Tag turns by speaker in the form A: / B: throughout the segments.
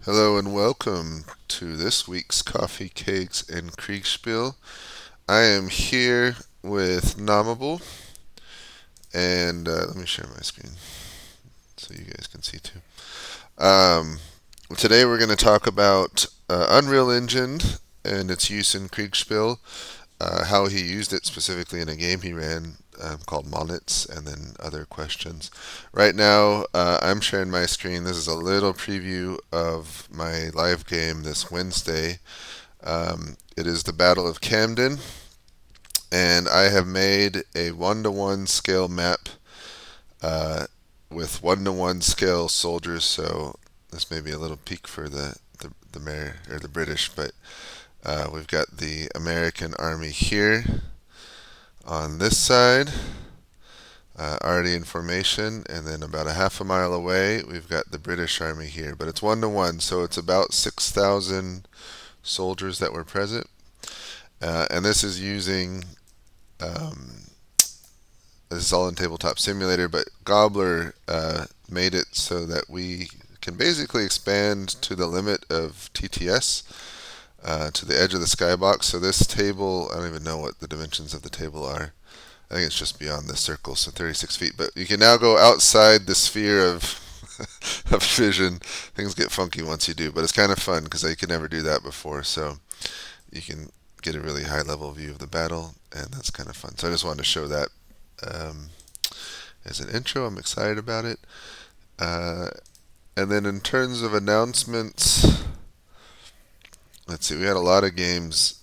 A: Hello and welcome to this week's Coffee, Kegs, and Kriegsspiel. I am here with Nomible, and let me share my screen so you guys can see too. Um, Today we're going to talk about Unreal Engine and its use in Kriegsspiel, how he used it specifically in a game he ran called Monitz, and then other questions. Right now, I'm sharing my screen. This is a little preview of my live game this Wednesday. It is the Battle of Camden, and I have made a one-to-one scale map uh, with one-to-one scale soldiers. So this may be a little peak for the mayor or the British, but we've got the American army here on this side, already in formation, and then about a half a mile away we've got the British army here. But it's one-to-one, so it's about 6,000 soldiers that were present. And this is using um, this is all in Tabletop Simulator, but Gobbler made it so that we can basically expand to the limit of TTS to the edge of the skybox. So this table, I don't even know what the dimensions of the table are. I think it's just beyond the circle, so 36 feet. But you can now go outside the sphere of of vision. Things get funky once you do, but it's kind of fun because I could never do that before. So you can get a really high level view of the battle, and that's kind of fun. So I just wanted to show that um, as an intro. I'm excited about it. Uh, and then in terms of announcements, let's see, we had a lot of games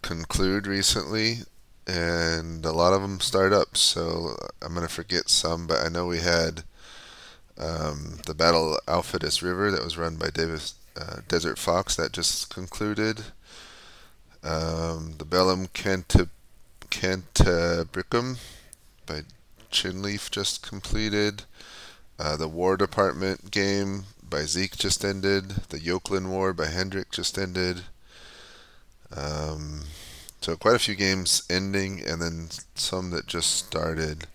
A: conclude recently, and a lot of them start up. So I'm going to forget some, but I know we had the Battle Alphetus River that was run by Davis Desert Fox that just concluded. The Bellum Cantabricum by Chinleaf just completed. The War Department game by Zeke just ended. The Yoklin War by Hendrik just ended. So quite a few games ending, and then some that just started.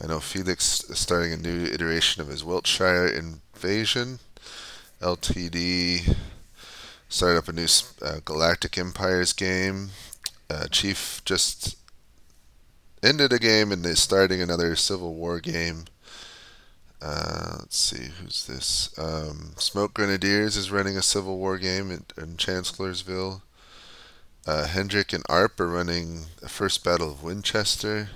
A: I know Felix is starting a new iteration of his Wiltshire Invasion. LTD started up a new Galactic Empires game. Chief just ended a game and is starting another Civil War game. Let's see, who's this? Smoke Grenadiers is running a Civil War game in Chancellorsville. Hendrick and Arp are running the First Battle of Winchester.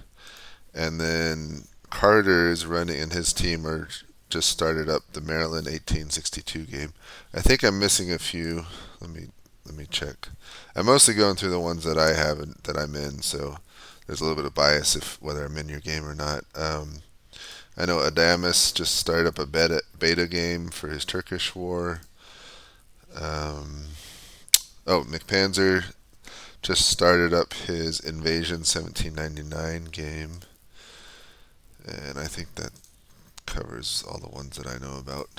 A: And then Carter is running, and his team are just started up the Maryland 1862 game. I think I'm missing a few. Let me check. I'm mostly going through the ones that I have and that I'm in, so there's a little bit of bias if whether I'm in your game or not. I know Adamus just started up a beta game for his Turkish War. Um, McPanzer just started up his Invasion 1799 game. And I think that covers all the ones that I know about.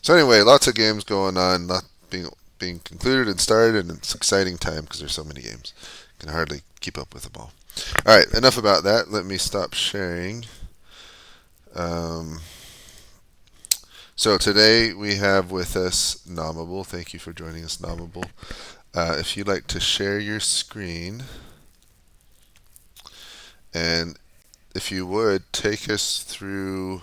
A: So anyway, lots of games going on, not being concluded and started, and it's an exciting time because there's so many games. Can hardly keep up with them all. All right, enough about that. Let me stop sharing. Um, so today we have with us Nomible. Thank you for joining us, Nomible. If you'd like to share your screen, and if you would take us through,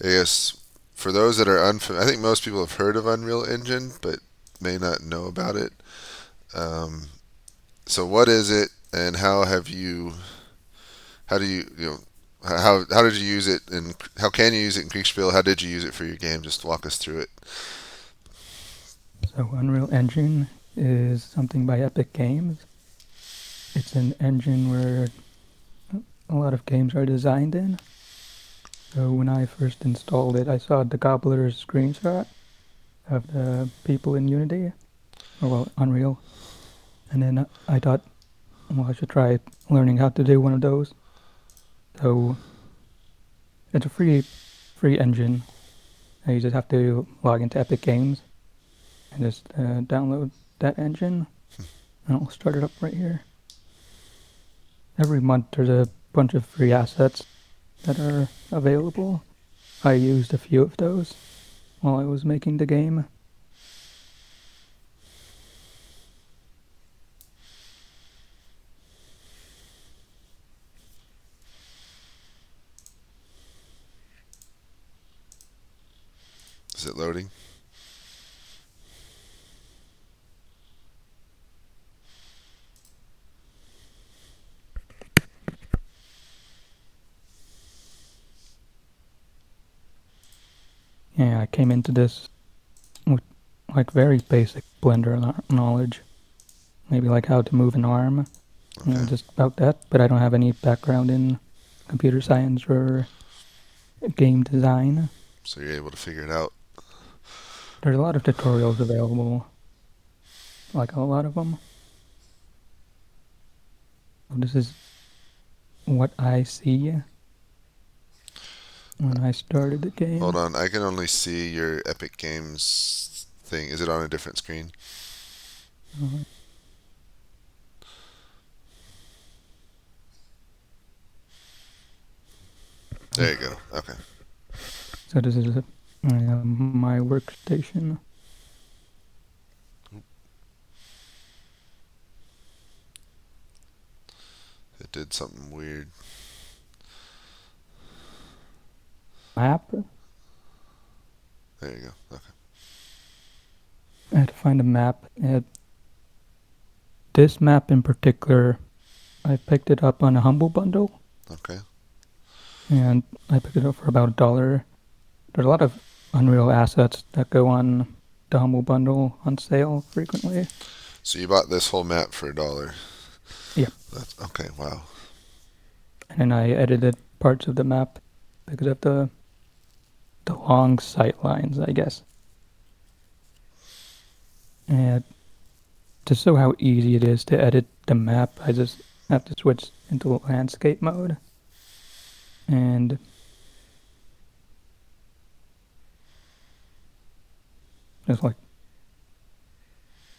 A: I guess, for those that are unfamiliar, I think most people have heard of Unreal Engine, but may not know about it. Um, so what is it, and how do how did you use it, and how can you use it in Kriegsspiel? How did you use it for your game? Just walk us through it.
B: So Unreal Engine is something by Epic Games. It's an engine where a lot of games are designed in. So when I first installed it, I saw the Gobbler's screenshot of the people in Unity, or well, Unreal. And then I thought, well, I should try learning how to do one of those. So it's a free engine. You just have to log into Epic Games and just download that engine. And I'll start it up right here. Every month there's a bunch of free assets that are available. I used a few of those while I was making the game.
A: Is it loading?
B: Yeah, I came into this with like very basic Blender knowledge. Maybe like how to move an arm,
A: Okay.
B: just about that. But I don't have any background in computer science or game design.
A: So you're able to figure it out.
B: There's a lot of tutorials available, like a lot of them. This is what I see when I started the
A: Hold
B: game.
A: on, I can only see your Epic Games thing. Is it on a different screen?
B: Uh,
A: There you go. Okay.
B: so this is my workstation.
A: It did something weird.
B: Map.
A: There you go. Okay.
B: I had to find a map. This map in particular, I picked it up on a Humble Bundle,
A: Okay.
B: and I picked it up for about $1. There's a lot of Unreal assets that go on the Humble Bundle on sale frequently.
A: So you bought this whole map for $1.
B: Yep.
A: That's okay. Wow.
B: And then I edited parts of the map because of the long sight lines, I guess. And to show how easy it is to edit the map, I just have to switch into landscape mode. And just like,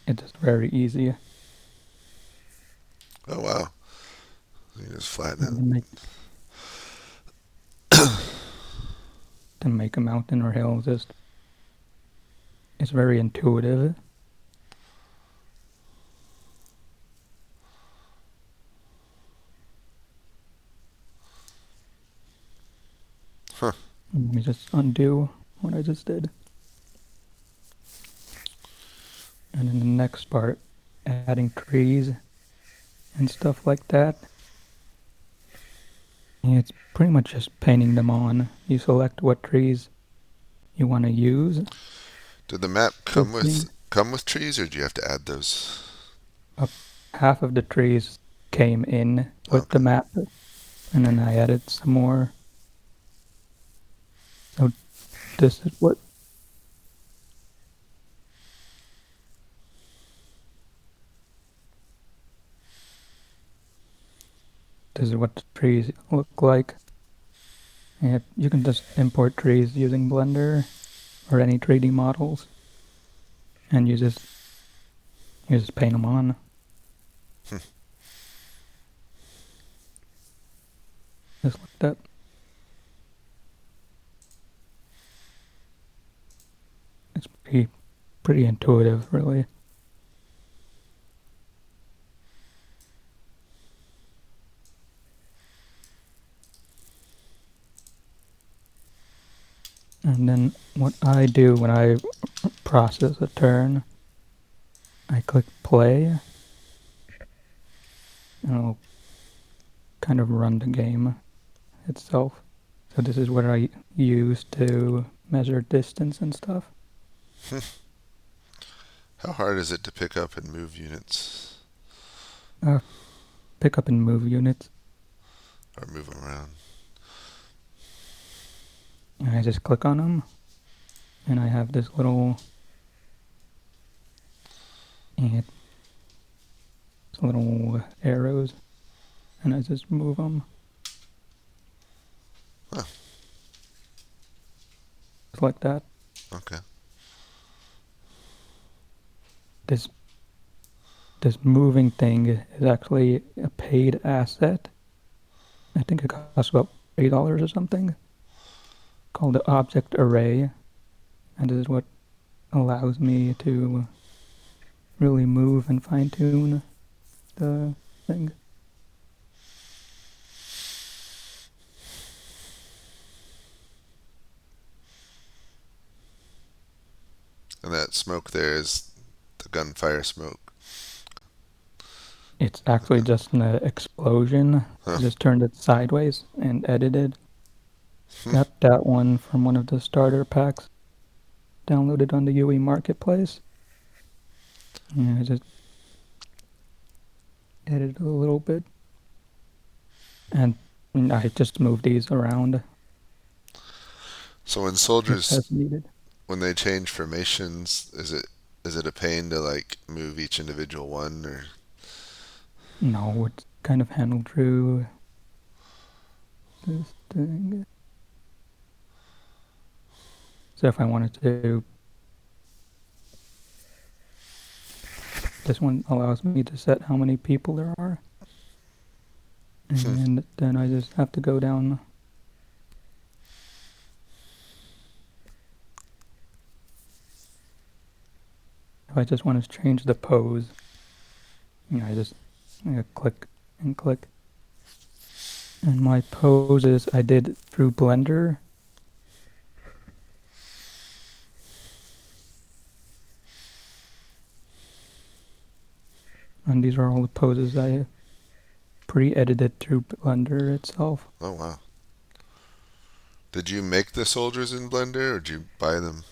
B: it's just very easy.
A: Oh wow. You just flatten it.
B: And to make a mountain or hill, just it's very intuitive.
A: Huh.
B: Let me just undo what I just did. And in the next part, adding trees and stuff like that. And it's pretty much just painting them on. You select what trees you want to use
A: Did the map
B: for painting.
A: come with trees, or do you have to add those?
B: Half of the trees came in with the
A: Okay.
B: map, and then I added some more. So this is what the trees look like. And you can just import trees using Blender or any 3D models, and you just paint them on. Just like that. It's pretty intuitive, really. And then what I do when I process a turn, I click play, and it'll kind of run the game itself. So this is what I use to measure distance and stuff.
A: How hard is it to pick up and move units
B: Uh, Pick up and move units,
A: or move them around?
B: and I just click on them, and I have this and little arrows, and I just move them.
A: Huh.
B: Just like that.
A: Okay.
B: This this moving thing is actually a paid asset. I think it costs about $8 or something. Called the object array, and this is what allows me to really move and fine tune the thing.
A: And that smoke there is the gunfire smoke.
B: It's actually
A: Okay.
B: just an explosion.
A: Huh.
B: I just turned it sideways and edited.
A: Hmm.
B: Got that one from one of the starter packs downloaded on the UE Marketplace. Yeah, I just edited a little bit. And I just moved these around
A: So when
B: just
A: soldiers,
B: as needed.
A: when they change formations, is it a pain to like move each individual one or?
B: No, it's kind of handled through this thing. So if I wanted to, this one allows me to set how many people there are.
A: Hmm.
B: And then I just have to go down. If I just want to change the pose, I just click and click. And my poses I did through Blender. And these are all the poses I pre-edited through Blender itself.
A: Oh wow. Did you make the soldiers in Blender or did you buy them?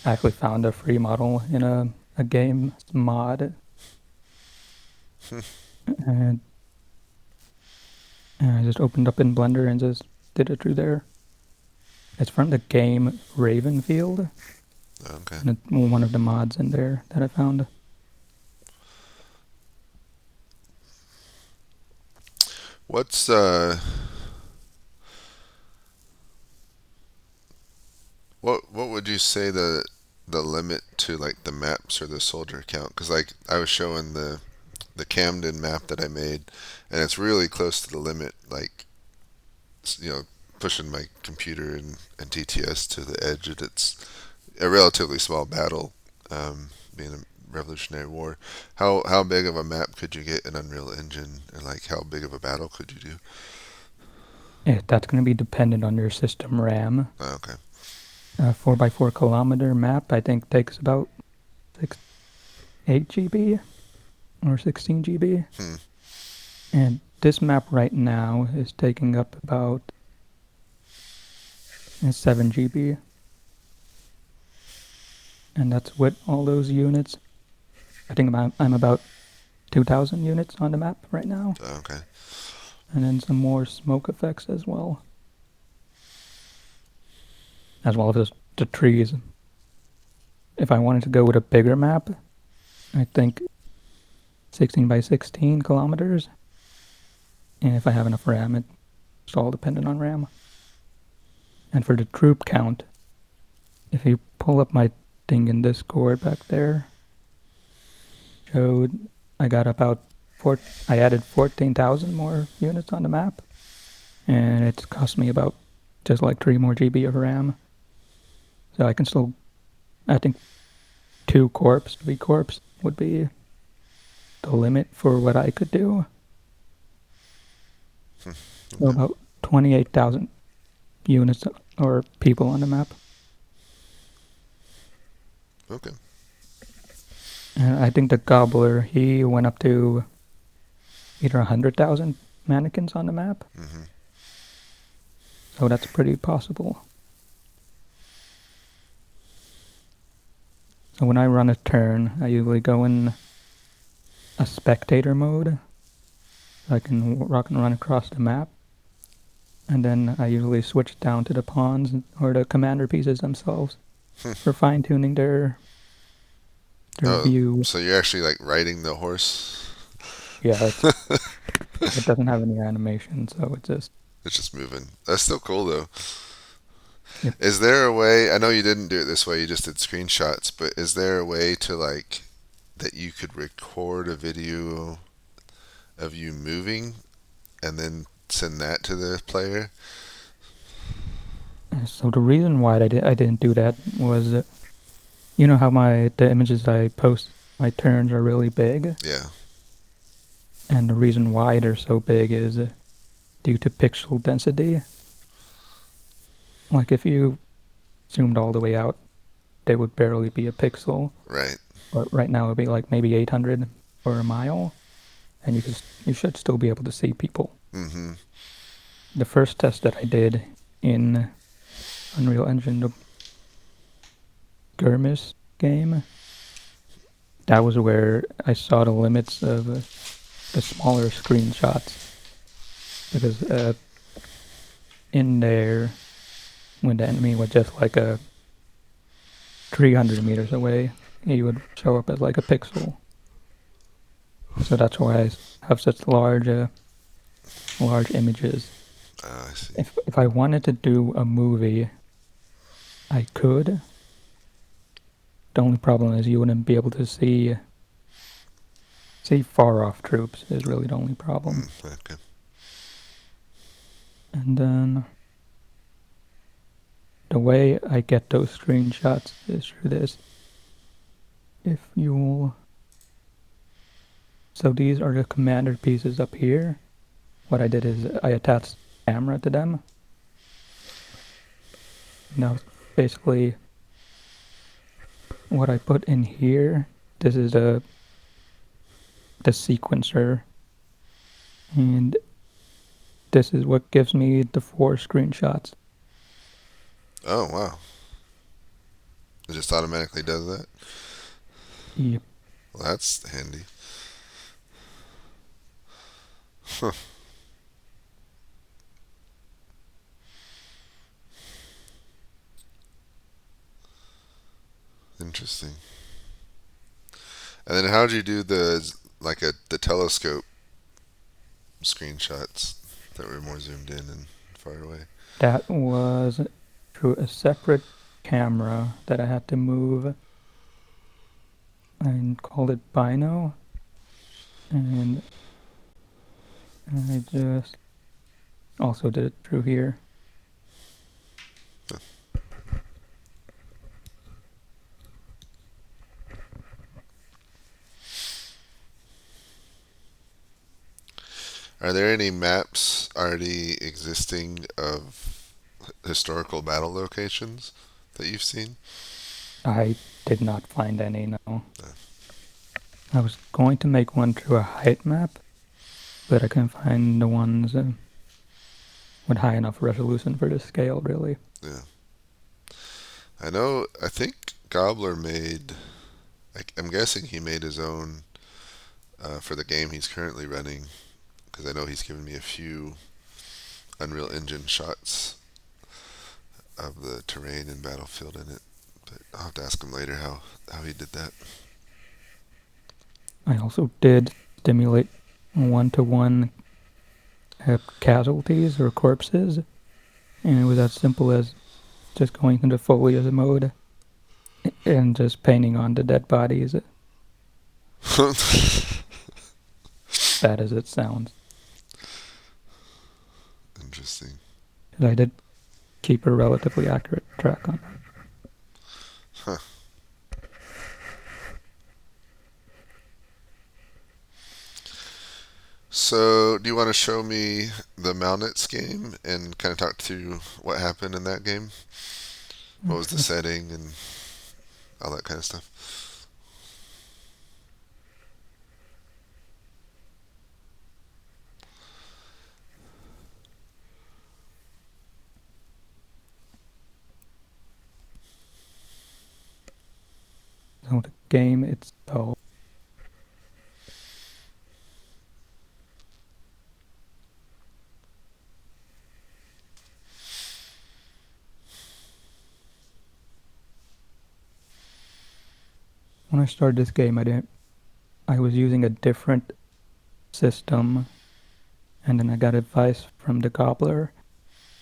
B: I actually found a free model in a game mod, and, and I just opened up in Blender and just did it through there. It's from the game Ravenfield,
A: Okay.
B: and it's one of the mods in there that I found.
A: What's what would you say the limit to like the maps or the soldier count? Because like I was showing the Camden map that I made, and it's really close to the limit. Like you know, pushing my computer and TTS to the edge, and it's a relatively small battle, being a Revolutionary War. How big of a map could you get in Unreal Engine, and like how big of a battle could you do?
B: That's going to be dependent on your system RAM.
A: Oh, okay.
B: A 4x4 kilometer map, I think, takes about 8 GB or 16 GB.
A: Hmm.
B: And this map right now is taking up about 7 GB. And that's with all those units. I think I'm about 2,000 units on the map right now.
A: Oh, okay.
B: And then some more smoke effects as well. As well as the trees. If I wanted to go with a bigger map, I think 16 by 16 kilometers. And if I have enough RAM, it's all dependent on RAM. And for the troop count, if you pull up my thing in Discord back there, showed I got about I added 14,000 more units on the map, and it's cost me about just like 3 more GB of RAM. So I can still, I think 3 corps would be the limit for what I could do. So
A: Okay.
B: about 28,000 units or people on the map.
A: Okay.
B: And I think the Gobbler, he went up to either 100,000 mannequins on the map.
A: Hmm.
B: So that's pretty possible. So when I run a turn, I usually go in a spectator mode. I can rock and run across the map. And then I usually switch down to the pawns or the commander pieces themselves for fine-tuning their
A: Oh,
B: view.
A: so you're actually like riding the horse?
B: Yeah, it doesn't have any animation, so it's just,
A: It's just moving. That's still cool though.
B: yep.
A: Is there a way? I know you didn't do it this way. You just did screenshots, but is there a way to like that you could record a video of you moving and then send that to the player?
B: So the reason why I didn't do that was, you know how the images I post, my turns are really big?
A: Yeah.
B: And the reason why they're so big is due to pixel density. Like if you zoomed all the way out, they would barely be a pixel.
A: Right.
B: But right now it'd be like maybe 800 for a mile, and you should still be able to see people.
A: Mm-hmm.
B: The first test that I did in Unreal Engine, the Skirmish game, that was where I saw the limits of the smaller screenshots. Because in there, when the enemy was just like a 300 meters away, he would show up as like a pixel. So that's why I have such large images.
A: I see.
B: If I wanted to do a movie, I could. The only problem is you wouldn't be able to see far off troops is really the only problem.
A: Okay.
B: And then the way I get those screenshots is through this. So these are the commander pieces up here. What I did is I attached camera to them. Now, basically, what I put in here, this is the sequencer, and this is what gives me the 4 screenshots.
A: Oh, wow. It just automatically does that?
B: Yep.
A: Well, that's handy. Huh. Interesting. And then how'd you do the telescope screenshots that were more zoomed in and far away?
B: That was through a separate camera that I had to move. I called it Bino, and I just also did it through here.
A: Are there any maps already existing of historical battle locations that you've seen?
B: I did not find any, no. I was going to make one through a height map, but I couldn't find the ones with high enough resolution for this scale, really.
A: Yeah. I think Gobbler I'm guessing he made his own for the game he's currently running, because I know he's given me a few Unreal Engine shots of the terrain and battlefield in it. But I'll have to ask him later how he did that.
B: I also did simulate one-to-one casualties or corpses, and it was as simple as just going into foliage mode and just painting on the dead bodies. Bad as it sounds.
A: Interesting.
B: I did keep a relatively accurate track on that.
A: Huh. So, do you want to show me the Malnits game and kind of talk through what happened in that game? What was the setting and all that kind of stuff?
B: So the game itself, when I started this game, I was using a different system, and then I got advice from the Gobbler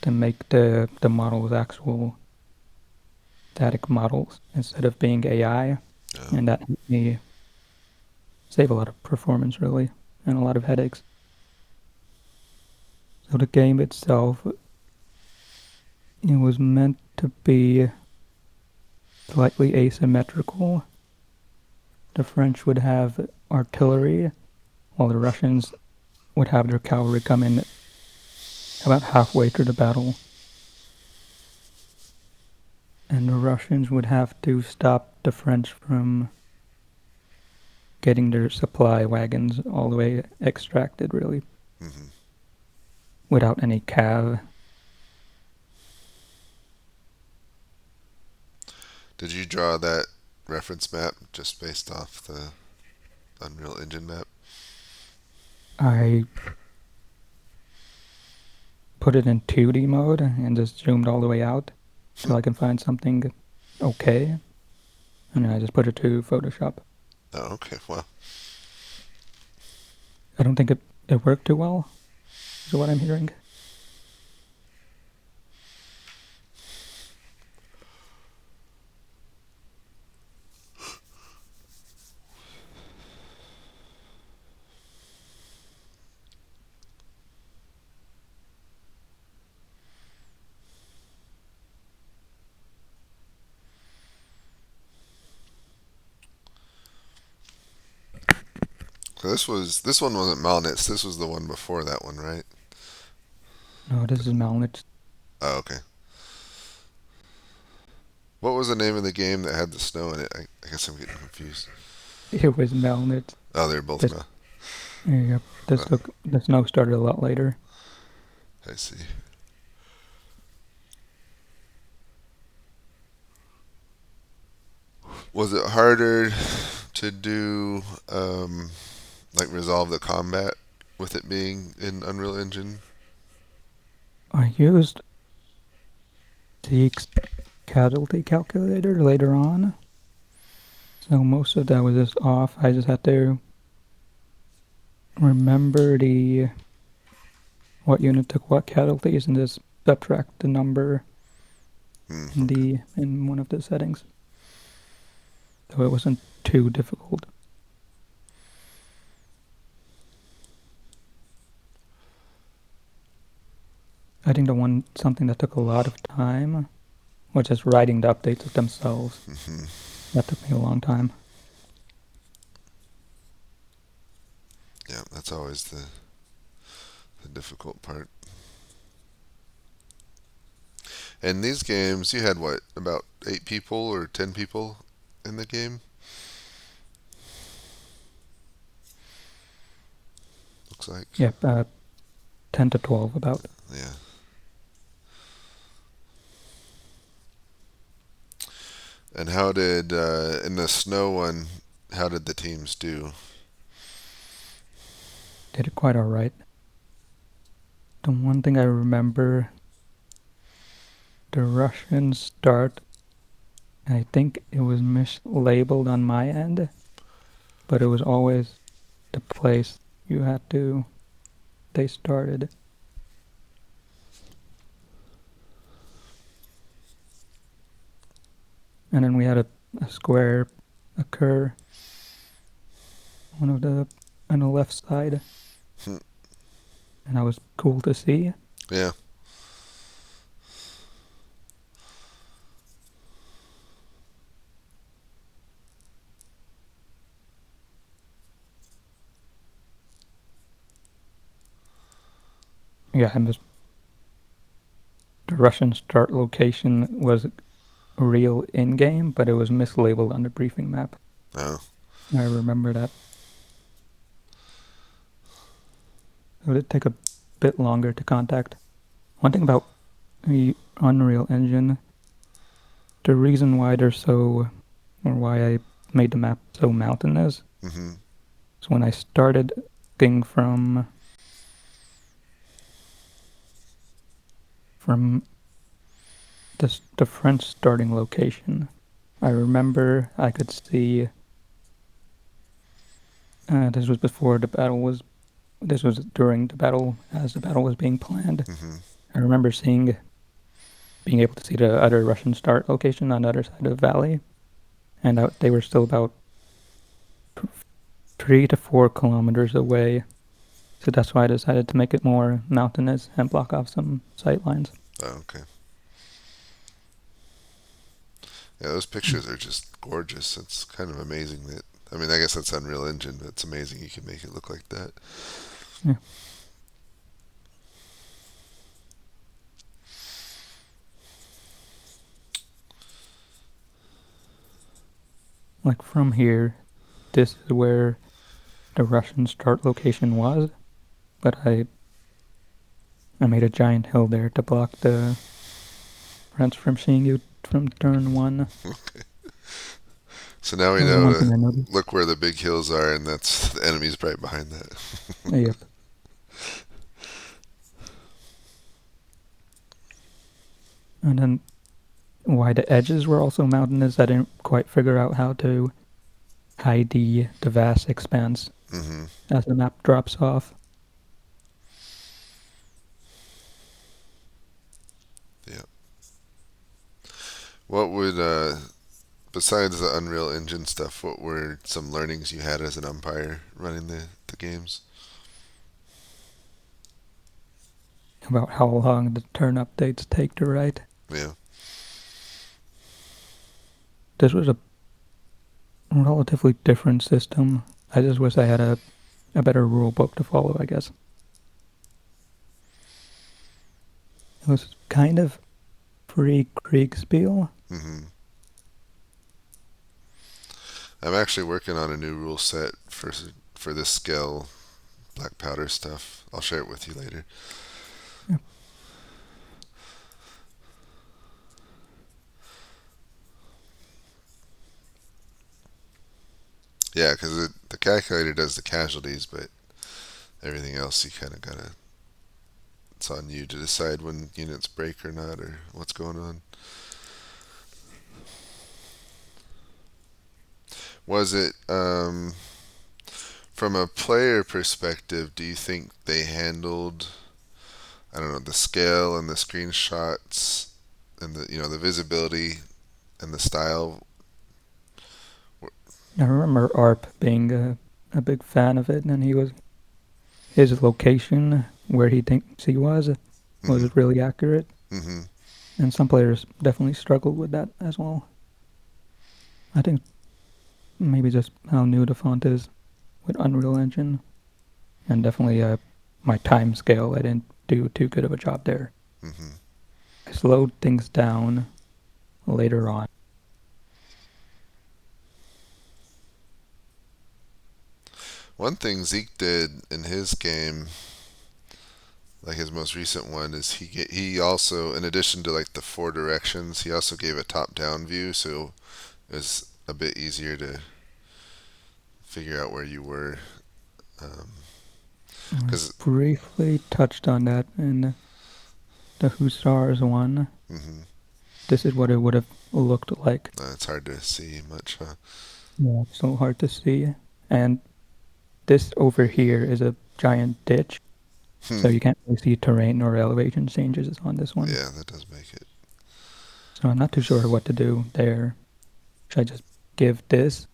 B: to make the models actual static models instead of being AI,
A: Oh.
B: and that helped me save a lot of performance, really, and a lot of headaches. So the game itself, it was meant to be slightly asymmetrical. The French would have artillery, while the Russians would have their cavalry come in about halfway through the battle. and the Russians would have to stop the French from getting their supply wagons all the way extracted, really,
A: Hmm.
B: without any cav.
A: Did you draw that reference map just based off the Unreal Engine map?
B: I put it in 2D mode and just zoomed all the way out till I can find something okay, and then I just put it to Photoshop.
A: Oh, okay. Well,
B: I don't think it worked too well, is what I'm hearing.
A: so this one wasn't Malnitz. This was the one before that one, right?
B: No, this is Malnitz.
A: Oh, okay. What was the name of the game that had the snow in it? I guess I'm getting confused.
B: It was Malnitz.
A: Oh, they're both
B: This,
A: Mal.
B: yep,
A: Oh,
B: the snow started a lot later.
A: I see. Was it harder to do, like resolve the combat with it being in Unreal Engine?
B: I used the casualty calculator later on, so most of that was just off. I just had to remember what unit took what casualties and just subtract the number
A: Okay.
B: in one of the settings. So it wasn't too difficult. I think something that took a lot of time was just writing the updates themselves.
A: Hmm.
B: That took me a long time.
A: Yeah, that's always the difficult part. In these games, you had what, about 8 people or 10 people in the game? Looks like.
B: Yep, 10 to 12 about.
A: Yeah. And how did in the snow one? How did the teams do?
B: Did it quite alright. The one thing I remember, the Russian start, I think it was mislabeled on my end, but it was always the place they started. And then we had a square occur on the left side,
A: Hmm.
B: and that was cool to see.
A: Yeah.
B: Yeah, and the Russian start location was real in-game, but it was mislabeled on the briefing map.
A: Oh.
B: I remember that. It would take a bit longer to contact. One thing about the Unreal Engine, the reason why why I made the map so mountainous,
A: Hmm.
B: is when I started looking from the French starting location. I remember I could see. This was before the battle was. This was during the battle, as the battle was being planned.
A: Hmm.
B: I remember being able to see the other Russian start location on the other side of the valley, and they were still about 3 to 4 kilometers away. So that's why I decided to make it more mountainous and block off some sight lines.
A: Oh, okay. Yeah, those pictures are just gorgeous. It's kind of amazing that. I mean, I guess that's Unreal Engine, but it's amazing you can make it look like that.
B: Yeah. like from here, this is where the Russian start location was, but I made a giant hill there to block the friends from seeing you from turn one.
A: So now we
B: That was
A: know
B: one
A: to
B: thing I noticed.
A: look where the big hills are, and that's the enemy's right behind that.
B: Yep. And then why the edges were also mountainous, I didn't quite figure out how to hide the vast expanse
A: Hmm.
B: as the map drops off.
A: Yeah. What would besides the Unreal Engine stuff, what were some learnings you had as an umpire running the games?
B: About how long the turn updates take to write.
A: Yeah.
B: This was a relatively different system. I just wish I had a better rule book to follow, I guess. It was kind of pre-Kriegsspiel.
A: Hmm. I'm actually working on a new rule set for this scale black powder stuff. I'll share it with you later.
B: Yeah.
A: Yeah, because the calculator does the casualties, but everything else you kind of gotta. It's on you to decide when units break or not, or what's going on. Was it from a player perspective? Do you think they handled, I don't know, the scale and the screenshots and the visibility and the style?
B: I remember ARP being a big fan of it, and his location where he thinks he
A: Hmm.
B: was really accurate.
A: Hmm.
B: And some players definitely struggled with that as well. I think maybe just how new the font is with Unreal Engine, and definitely my time scale. I didn't do too good of a job there.
A: Hmm.
B: I slowed things down later on.
A: One thing Zeke did in his game, like his most recent one, is he also, in addition to like the four directions, he also gave a top-down view, so it was a bit easier to figure out where you were.
B: I
A: Because
B: briefly touched on that in the Hussars one.
A: hmm,
B: This is what it would have looked like.
A: it's hard to see much, huh?
B: Yeah, it's so hard to see. And this over here is a giant ditch,
A: Hmm.
B: so you can't really see terrain or elevation changes on this one.
A: Yeah, that does make it.
B: So I'm not too sure what to do there. Should I just give this,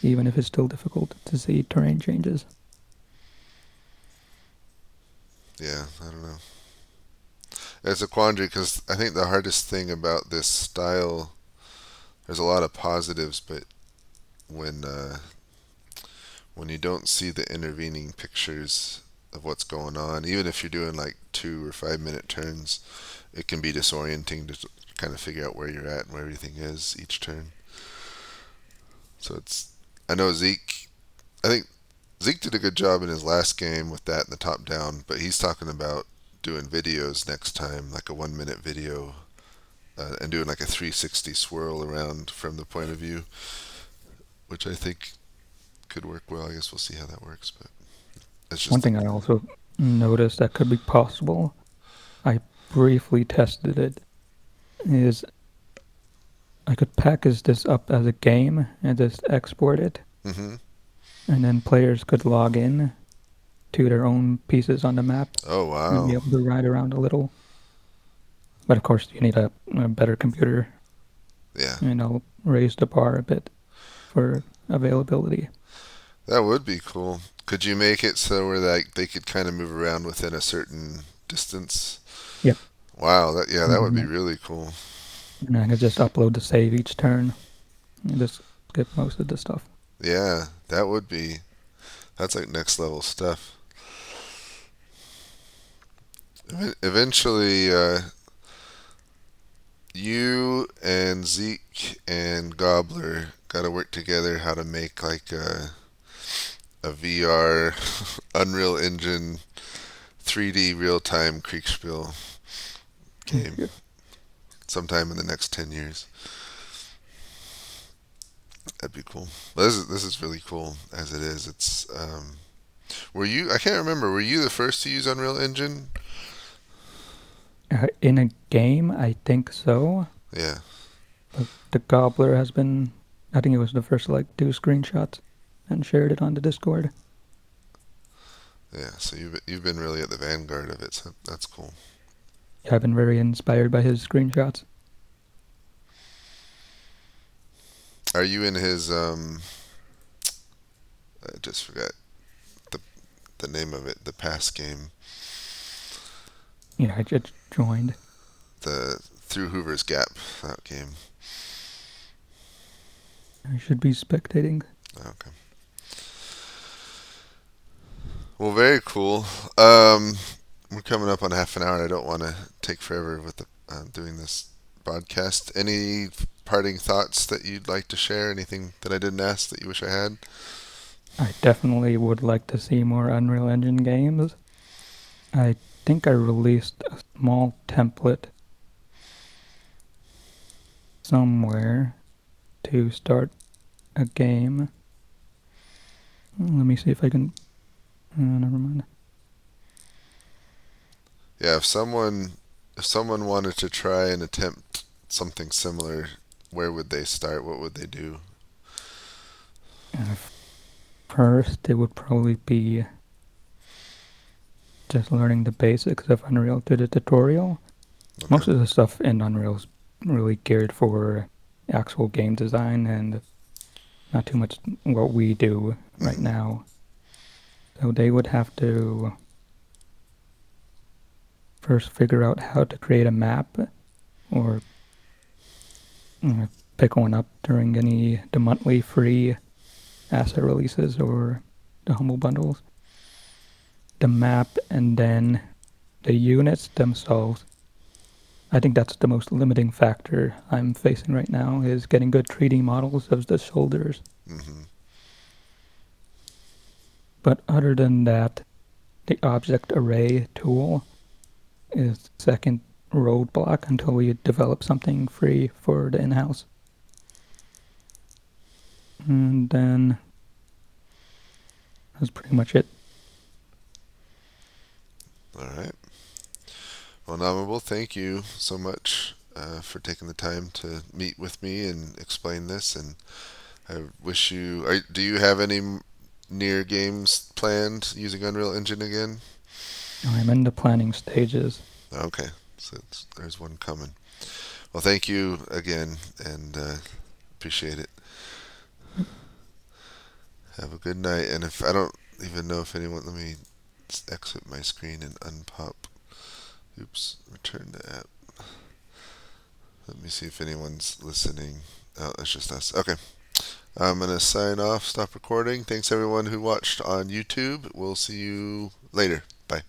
B: even if it's still difficult to see terrain changes?
A: Yeah, I don't know. It's a quandary because I think the hardest thing about this style, there's a lot of positives, but when uh, when you don't see the intervening pictures of what's going on, even if you're doing like 2 or 5 minute turns, it can be disorienting to kind of figure out where you're at and where everything is each turn. So I know Zeke, I think Zeke did a good job in his last game with that and the top down, but he's talking about doing videos next time, like a 1 minute video, and doing like a 360 swirl around from the point of view, which I think could work well. I guess we'll see how that works, but it's
B: One
A: just
B: thing I also noticed that could be possible, I briefly tested it, is I could package this up as a game and just export it,
A: hmm.
B: and then players could log in to their own pieces on the map
A: Oh
B: and be
A: wow.
B: able to ride around a little. But of course, you need a better computer,
A: Yeah,
B: and I'll raise the bar a bit for availability.
A: that would be cool. Could you make it so where like they could kind of move around within a certain distance?
B: Yep.
A: Wow, that would be
B: And
A: really cool.
B: I could just upload the save each turn and just skip most of the stuff.
A: Yeah, that would be that's like next level stuff. Eventually, you and Zeke and Gobbler gotta work together how to make like a VR Unreal Engine 3D real time Kriegsspiel game
B: Yeah.
A: sometime in the next 10 years. That'd be cool. But this is really cool as it is. It's were you? I can't remember. Were you the first to use Unreal Engine?
B: In a game, I think so.
A: Yeah,
B: But the Gobbler has been, I think it was the first to like do screenshots and shared it on the Discord.
A: yeah. So you've been really at the vanguard of it. So that's cool.
B: Yeah, I've been very inspired by his screenshots.
A: Are you in his I just forgot the the name of it. The past game.
B: Yeah, I just joined.
A: The Through Hoover's Gap. That game.
B: I should be spectating.
A: Okay. Well, very cool. We're coming up on half an hour. I don't want to take forever with doing this broadcast. Any parting thoughts that you'd like to share? Anything that I didn't ask that you wish I had?
B: I definitely would like to see more Unreal Engine games. I think I released a small template somewhere to start a game. Let me see if I can. Never mind.
A: Yeah, if someone wanted to try and attempt something similar, where would they start? What would they do?
B: Uh, First, it would probably be just learning the basics of Unreal through the tutorial.
A: Okay.
B: Most of the stuff in Unreal is really geared for actual game design and not too much what we do right
A: Hmm.
B: now. So they would have to first figure out how to create a map or pick one up during the monthly free asset releases or the humble bundles. The map and then the units themselves. I think that's the most limiting factor I'm facing right now is getting good 3D models of the shoulders.
A: Hmm.
B: But other than that, the object array tool is the second roadblock until we develop something free for the in-house. And then that's pretty much it.
A: All right. Well, Nomible, thank you so much for taking the time to meet with me and explain this. And I wish you. Do you have any near games planned using Unreal Engine again?
B: I'm in the planning stages.
A: Okay, so there's one coming. Well, thank you again, and appreciate it. Have a good night. And if I don't even know if anyone, let me exit my screen and unpop. Oops, return to app. Let me see if anyone's listening. Oh, it's just us. Okay. I'm going to sign off, stop recording. Thanks everyone who watched on YouTube. We'll see you later. Bye.